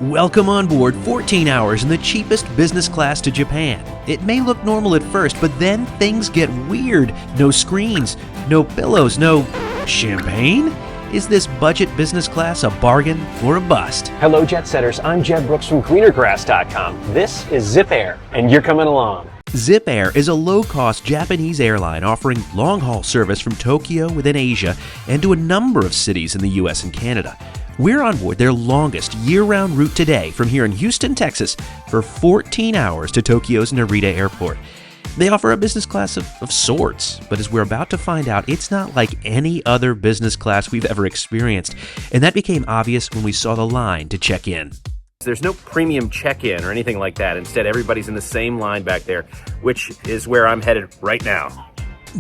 Welcome on board 14 hours in the cheapest business class to Japan. It may look normal at first, but then things get weird. No screens, no pillows, no champagne? Is this budget business class a bargain or a bust? Hello, jet setters. I'm Jeb Brooks from greenergrass.com. This is Zipair, and you're coming along. Zipair is a low-cost Japanese airline offering long-haul service from Tokyo within Asia and to a number of cities in the US and Canada. We're on board their longest year-round route today from here in Houston, Texas, for 14 hours to Tokyo's Narita Airport. They offer a business class of sorts, but as we're about to find out, it's not like any other business class we've ever experienced, and that became obvious when we saw the line to check in. There's no premium check-in or anything like that. Instead, everybody's in the same line back there, which is where I'm headed right now.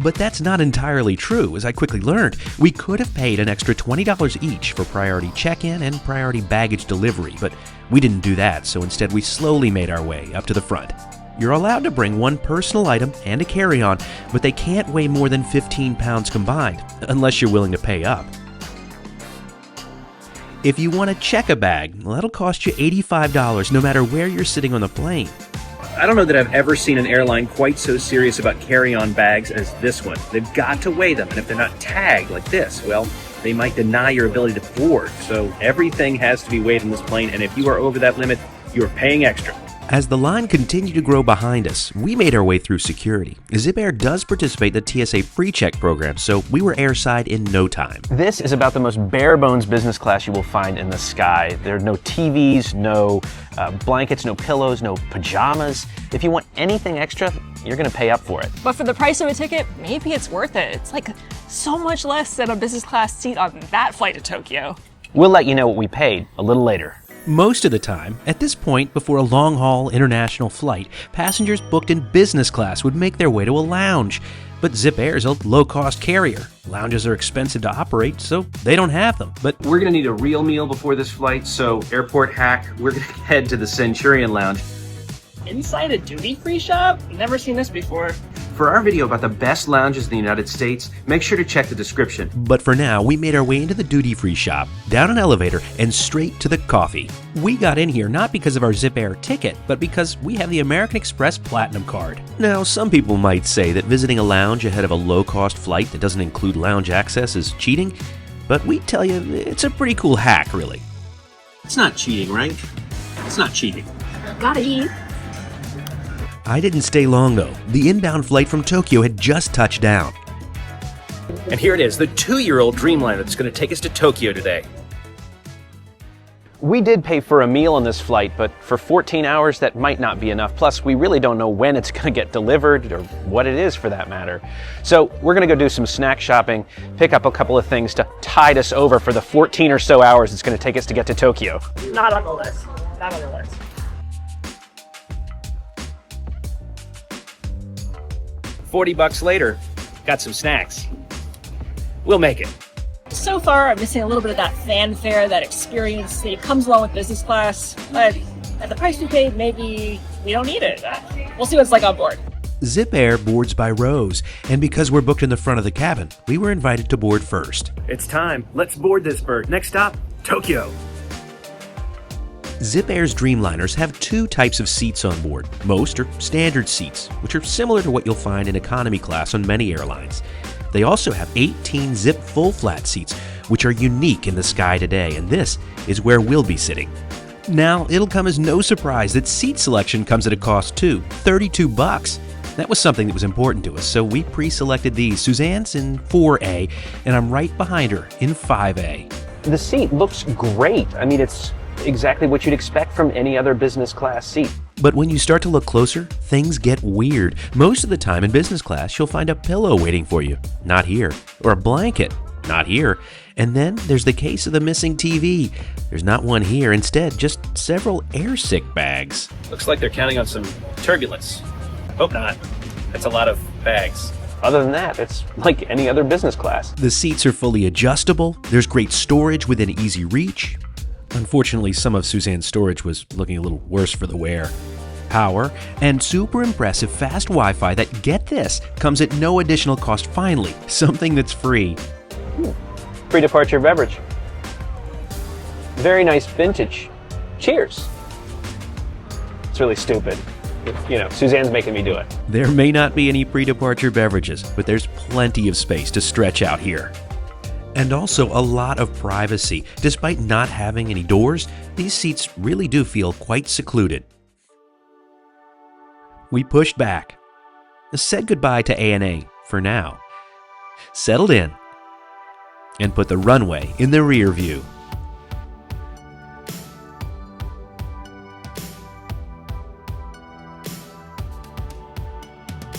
But that's not entirely true, as I quickly learned. We could have paid an extra $20 each for priority check-in and priority baggage delivery, but we didn't do that, so instead we slowly made our way up to the front. You're allowed to bring one personal item and a carry-on, but they can't weigh more than 15 pounds combined, unless you're willing to pay up. If you want to check a bag, well, that'll cost you $85 no matter where you're sitting on the plane. I don't know that I've ever seen an airline quite so serious about carry-on bags as this one. They've got to weigh them, and if they're not tagged like this, well, they might deny your ability to board. So everything has to be weighed in this plane, and if you are over that limit, you're paying extra. As the line continued to grow behind us, we made our way through security. Zipair does participate in the TSA pre-check program, so we were airside in no time. This is about the most bare-bones business class you will find in the sky. There are no TVs, no blankets, no pillows, no pajamas. If you want anything extra, you're going to pay up for it. But for the price of a ticket, maybe it's worth it. It's like so much less than a business class seat on that flight to Tokyo. We'll let you know what we paid a little later. Most of the time, at this point before a long-haul international flight, passengers booked in business class would make their way to a lounge. But Zipair is a low-cost carrier. Lounges are expensive to operate, so they don't have them. But We're going to need a real meal before this flight, so airport hack, we're going to head to the Centurion Lounge. Inside a duty-free shop? Never seen this before. For our video about the best lounges in the United States, make sure to check the description. But for now, we made our way into the duty-free shop, down an elevator, and straight to the coffee. We got in here not because of our Zipair ticket, but because we have the American Express Platinum card. Now, some people might say that visiting a lounge ahead of a low-cost flight that doesn't include lounge access is cheating, but we tell you it's a pretty cool hack, really. It's not cheating, right? It's not cheating. Gotta eat. I didn't stay long, though. The inbound flight from Tokyo had just touched down. And here it is, the 2-year-old Dreamliner that's going to take us to Tokyo today. We did pay for a meal on this flight, but for 14 hours, that might not be enough. Plus, we really don't know when it's going to get delivered or what it is for that matter. So we're going to go do some snack shopping, pick up a couple of things to tide us over for the 14 or so hours it's going to take us to get to Tokyo. Not on the list. Not on the list. $40 later, got some snacks. We'll make it. So far, I'm missing a little bit of that fanfare, that experience that comes along with business class. But at the price we paid, maybe we don't need it. We'll see what it's like on board. Zipair boards by rows, and because we're booked in the front of the cabin, we were invited to board first. It's time. Let's board this bird. Next stop, Tokyo. Zipair's Dreamliners have two types of seats on board. Most are standard seats, which are similar to what you'll find in economy class on many airlines. They also have 18 zip full flat seats, which are unique in the sky today, and this is where we'll be sitting. Now, it'll come as no surprise that seat selection comes at a cost too, $32. That was something that was important to us, so we pre-selected these. Suzanne's in 4A, and I'm right behind her in 5A. The seat looks great. I mean, it's exactly what you'd expect from any other business class seat. But when you start to look closer, things get weird. Most of the time in business class, you'll find a pillow waiting for you. Not here. Or a blanket. Not here. And then there's the case of the missing TV. There's not one here. Instead, just several airsick bags. Looks like they're counting on some turbulence. Hope not. That's a lot of bags. Other than that, it's like any other business class. The seats are fully adjustable. There's great storage within easy reach. Unfortunately, some of Suzanne's storage was looking a little worse for the wear. Power and super impressive fast Wi-Fi that, get this, comes at no additional cost. Finally, something that's free. Pre-departure beverage. Very nice vintage. cheers. It's really stupid. You know, Suzanne's making me do it. There may not be any pre-departure beverages, but there's plenty of space to stretch out here. And also a lot of privacy. Despite not having any doors, these seats really do feel quite secluded. We pushed back, said goodbye to ANA for now, settled in, and put the runway in the rear view.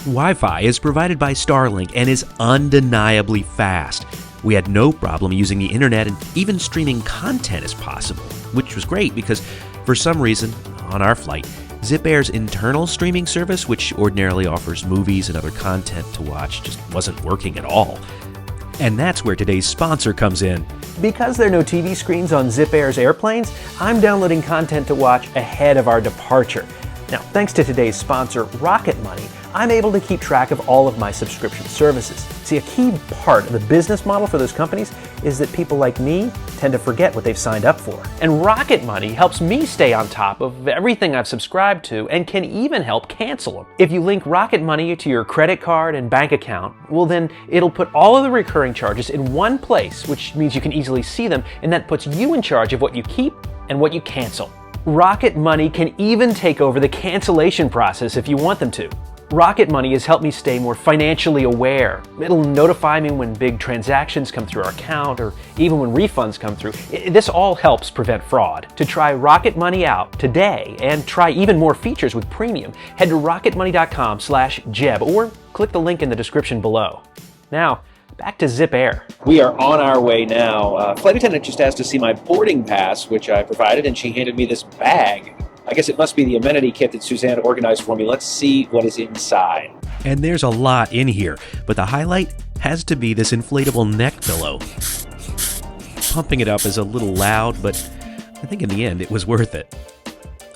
Wi-Fi is provided by Starlink and is undeniably fast. We had no problem using the internet, and even streaming content is possible, which was great because for some reason on our flight, Zipair's internal streaming service, which ordinarily offers movies and other content to watch, just wasn't working at all. And that's where today's sponsor comes in. Because there are no TV screens on Zipair's airplanes, I'm downloading content to watch ahead of our departure. Now, thanks to today's sponsor, Rocket Money, I'm able to keep track of all of my subscription services. See, a key part of the business model for those companies is that people like me tend to forget what they've signed up for. And Rocket Money helps me stay on top of everything I've subscribed to and can even help cancel them. If you link Rocket Money to your credit card and bank account, well then it'll put all of the recurring charges in one place, which means you can easily see them, and that puts you in charge of what you keep and what you cancel. Rocket Money can even take over the cancellation process if you want them to. Rocket Money has helped me stay more financially aware. It'll notify me when big transactions come through our account or even when refunds come through. This all helps prevent fraud. To try Rocket Money out today and try even more features with premium, head to rocketmoney.com/Jeb or click the link in the description below. Now, back to Zipair. We are on our way now. Flight attendant just asked to see my boarding pass, which I provided, and she handed me this bag. I guess it must be the amenity kit that Suzanne organized for me. Let's see what is inside. And there's a lot in here, but the highlight has to be this inflatable neck pillow. Pumping it up is a little loud, but I think in the end it was worth it.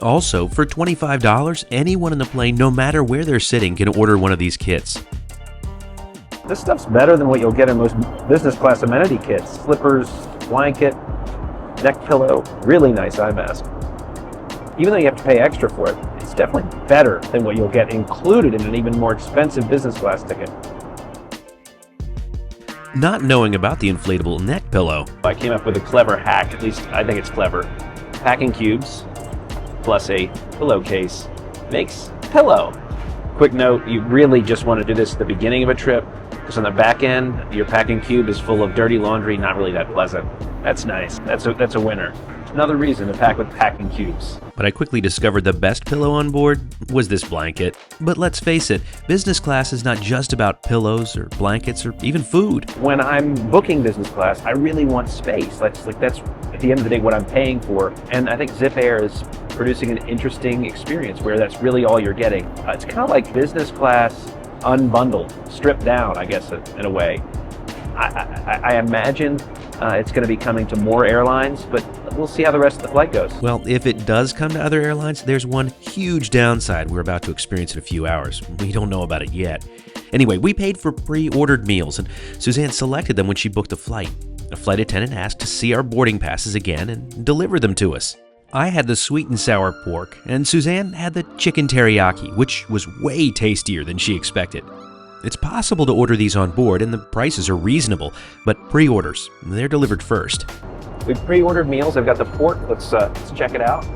Also, for $25, anyone in the plane, no matter where they're sitting, can order one of these kits. This stuff's better than what you'll get in most business class amenity kits. Slippers, blanket, neck pillow, really nice eye mask. Even though you have to pay extra for it, it's definitely better than what you'll get included in an even more expensive business class ticket. Not knowing about the inflatable neck pillow, I came up with a clever hack, at least I think it's clever. Packing cubes plus a pillowcase makes pillow. Quick note, you really just want to do this at the beginning of a trip, because on the back end, your packing cube is full of dirty laundry, not really that pleasant. That's nice. That's a winner. Another reason to pack with packing cubes. but I quickly discovered the best pillow on board was this blanket. But let's face it, business class is not just about pillows or blankets or even food. When I'm booking business class, I really want space. That's at the end of the day what I'm paying for. And I think Zipair is producing an interesting experience where that's really all you're getting. It's kind of like business class unbundled, stripped down, I guess, in a way. I imagine it's going to be coming to more airlines, but we'll see how the rest of the flight goes. Well, if it does come to other airlines, there's one huge downside we're about to experience in a few hours. We don't know about it yet. Anyway, we paid for pre-ordered meals, and Suzanne selected them when she booked a flight. A flight attendant asked to see our boarding passes again and deliver them to us. I had the sweet and sour pork, and Suzanne had the chicken teriyaki, which was way tastier than she expected. It's possible to order these on board, and the prices are reasonable, but pre-orders, they're delivered first. We've pre-ordered meals. I've got the pork. Let's check it out.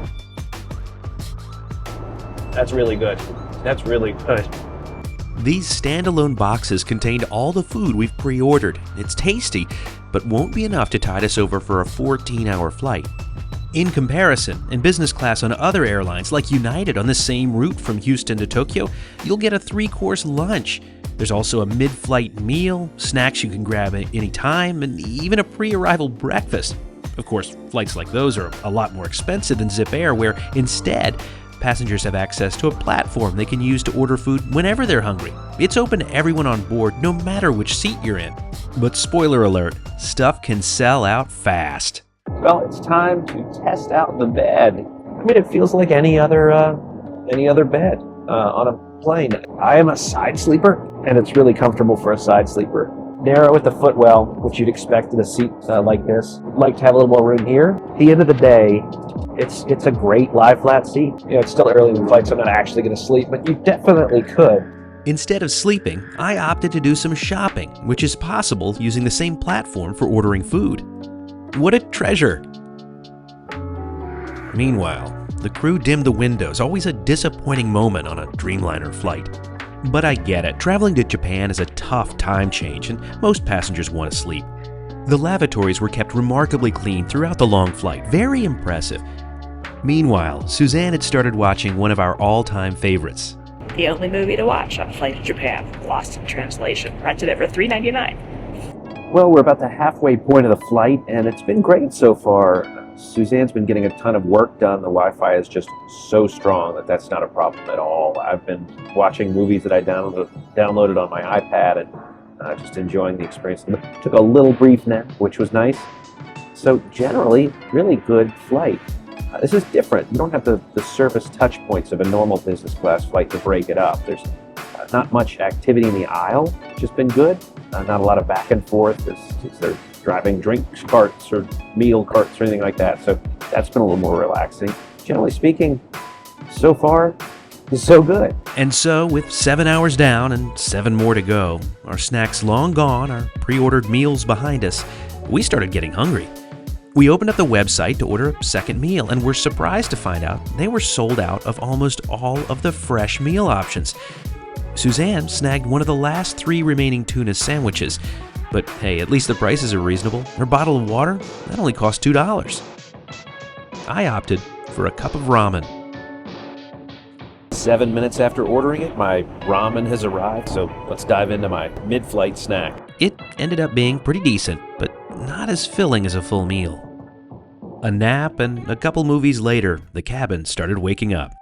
That's really good. That's really good. These standalone boxes contained all the food we've pre-ordered. It's tasty, but won't be enough to tide us over for a 14-hour flight. In comparison, in business class on other airlines like United on the same route from Houston to Tokyo, you'll get a 3-course lunch. There's also a mid-flight meal, snacks you can grab at any time, and even a pre-arrival breakfast. Of course, flights like those are a lot more expensive than Zipair, where instead, passengers have access to a platform they can use to order food whenever they're hungry. It's open to everyone on board, no matter which seat you're in. But spoiler alert, stuff can sell out fast. Well, it's time to test out the bed. I mean, it feels like any other bed on a plane. I am a side sleeper, and it's really comfortable for a side sleeper. narrow at the footwell, which you'd expect in a seat like this. Like to have a little more room here. At the end of the day, it's a great lie flat seat. It's still early in the flight, so I'm not actually going to sleep, but you definitely could. Instead of sleeping, I opted to do some shopping, which is possible using the same platform for ordering food. What a treasure! Meanwhile, the crew dimmed the windows, always a disappointing moment on a Dreamliner flight. But I get it, traveling to Japan is a tough time change and most passengers want to sleep. The lavatories were kept remarkably clean throughout the long flight, very impressive. Meanwhile, Suzanne had started watching one of our all-time favorites. The only movie to watch on a flight to Japan, Lost in Translation. Rented it for $3.99. Well, we're about the halfway point of the flight, and it's been great so far. Suzanne's been getting a ton of work done. The Wi-Fi is just so strong that that's not a problem at all. I've been watching movies that I downloaded on my iPad and just enjoying the experience. Took a little brief nap, which was nice. So generally, really good flight. This is different. You don't have the surface touch points of a normal business class flight to break it up. There's not much activity in the aisle, which has been good. Not a lot of back and forth as they're driving drinks carts or meal carts or anything like that. So that's been a little more relaxing. Generally speaking, so far, so good. And so, with 7 hours down and 7 more to go, our snacks long gone, our pre-ordered meals behind us, we started getting hungry. We opened up the website to order a second meal and were surprised to find out they were sold out of almost all of the fresh meal options. Suzanne snagged one of the last 3 remaining tuna sandwiches, but hey, at least the prices are reasonable. Her bottle of water, that only cost $2. I opted for a cup of ramen. 7 minutes after ordering it, my ramen has arrived, so let's dive into my mid-flight snack. It ended up being pretty decent, but not as filling as a full meal. A nap and a couple movies later, the cabin started waking up.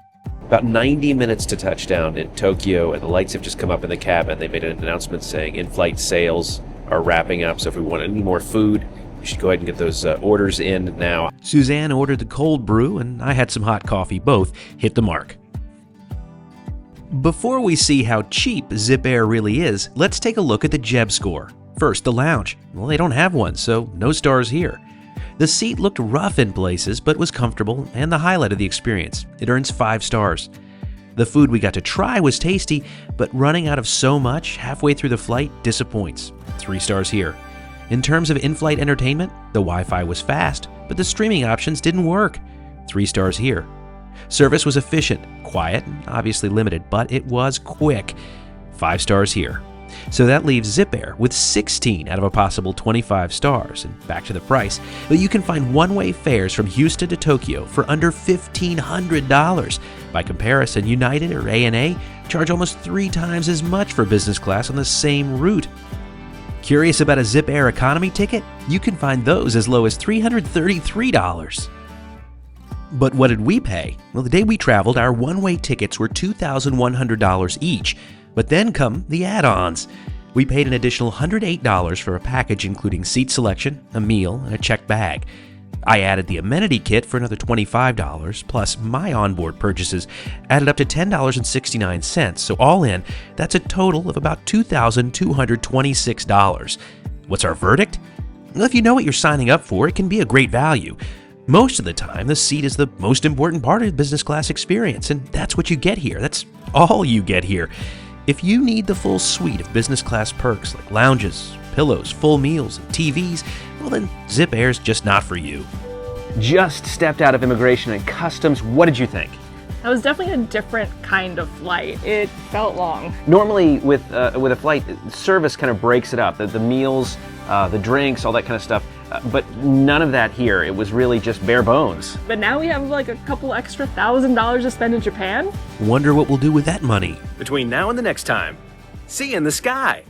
About 90 minutes to touchdown in Tokyo, and the lights have just come up in the cabin. They made an announcement saying in-flight sales are wrapping up, so if we want any more food, you should go ahead and get those orders in now. Suzanne ordered the cold brew, and I had some hot coffee. Both hit the mark. Before we see how cheap Zipair really is, let's take a look at the JebScore. First, the lounge. Well, they don't have one, so no stars here. The seat looked rough in places, but was comfortable and the highlight of the experience. It earns 5 stars. The food we got to try was tasty, but running out of so much halfway through the flight disappoints. 3 stars here. In terms of in-flight entertainment, the Wi-Fi was fast, but the streaming options didn't work. 3 stars here. Service was efficient, quiet, and obviously limited, but it was quick. 5 stars here. So that leaves Zipair with 16 out of a possible 25 stars. And back to the price, but you can find one-way fares from Houston to Tokyo for under $1,500. By comparison, United or ANA charge almost 3 times as much for business class on the same route. Curious about a Zipair economy ticket? You can find those as low as $333. But what did we pay? Well, the day we traveled, our one-way tickets were $2,100 each. But then come the add-ons. We paid an additional $108 for a package including seat selection, a meal, and a checked bag. I added the amenity kit for another $25, plus my onboard purchases added up to $10.69. So all in, that's a total of about $2,226. What's our verdict? Well, if you know what you're signing up for, it can be a great value. Most of the time, the seat is the most important part of the business class experience, and that's what you get here. That's all you get here. If you need the full suite of business class perks like lounges, pillows, full meals, and TVs, well then Zipair's just not for you. Just stepped out of immigration and customs. What did you think? That was definitely a different kind of flight. It felt long. Normally with a flight, service kind of breaks it up. The meals, the drinks, all that kind of stuff. But none of that here. It was really just bare bones. But now we have like a couple extra $1,000 to spend in Japan. Wonder what we'll do with that money. Between now and the next time, see you in the sky.